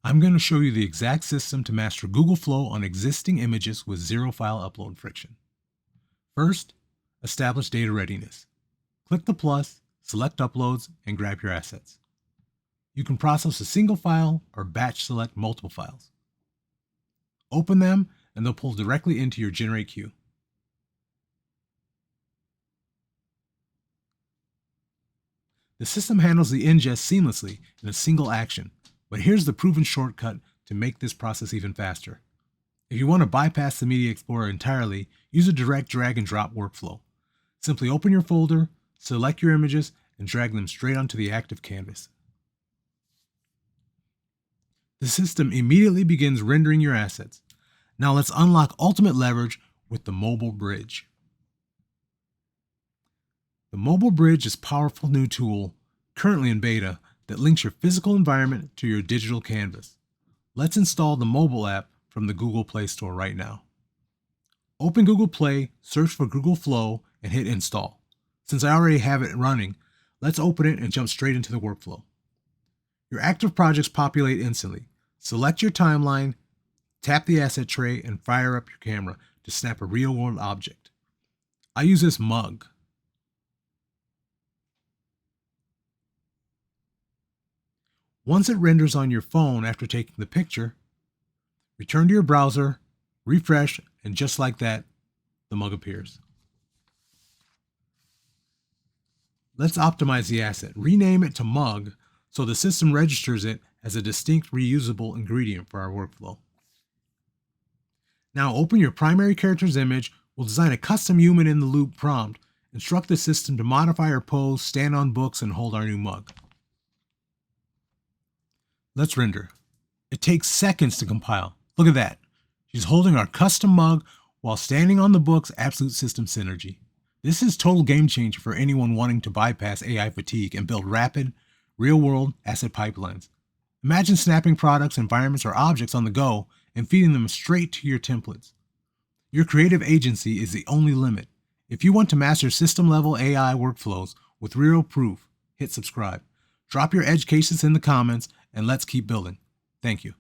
I'm going to show you the exact system to master Google Flow on existing images with zero file upload friction. First, establish data readiness. Click the plus, select Uploads, and grab your assets. You can process a single file or batch select multiple files. Open them and they'll pull directly into your Generate queue. The system handles the ingest seamlessly in a single action, but here's the proven shortcut to make this process even faster. If you want to bypass the Media Explorer entirely, use a direct drag and drop workflow. Simply open your folder, select your images, and drag them straight onto the active canvas. The system immediately begins rendering your assets. Now let's unlock ultimate leverage with the Mobile Bridge. The Mobile Bridge is a powerful new tool, currently in beta, that links your physical environment to your digital canvas. Let's install the mobile app from the Google Play Store right now. Open Google Play, search for Google Flow, and hit Install. Since I already have it running, let's open it and jump straight into the workflow. Your active projects populate instantly. Select your timeline, tap the asset tray, and fire up your camera to snap a real-world object. I use this mug. Once it renders on your phone after taking the picture, return to your browser, refresh, and just like that, the mug appears. Let's optimize the asset. Rename it to mug so the system registers it as a distinct reusable ingredient for our workflow. Now open your primary character's image. We'll design a custom human in the loop prompt, instruct the system to modify our pose, stand on books, and hold our new mug. Let's render. It takes seconds to compile. Look at that. She's holding our custom mug while standing on the books. Absolute system synergy. This is total game changer for anyone wanting to bypass AI fatigue and build rapid, real-world asset pipelines. Imagine snapping products, environments, or objects on the go and feeding them straight to your templates. Your creative agency is the only limit. If you want to master system-level AI workflows with real proof, hit subscribe. Drop your edge cases in the comments, and let's keep building. Thank you.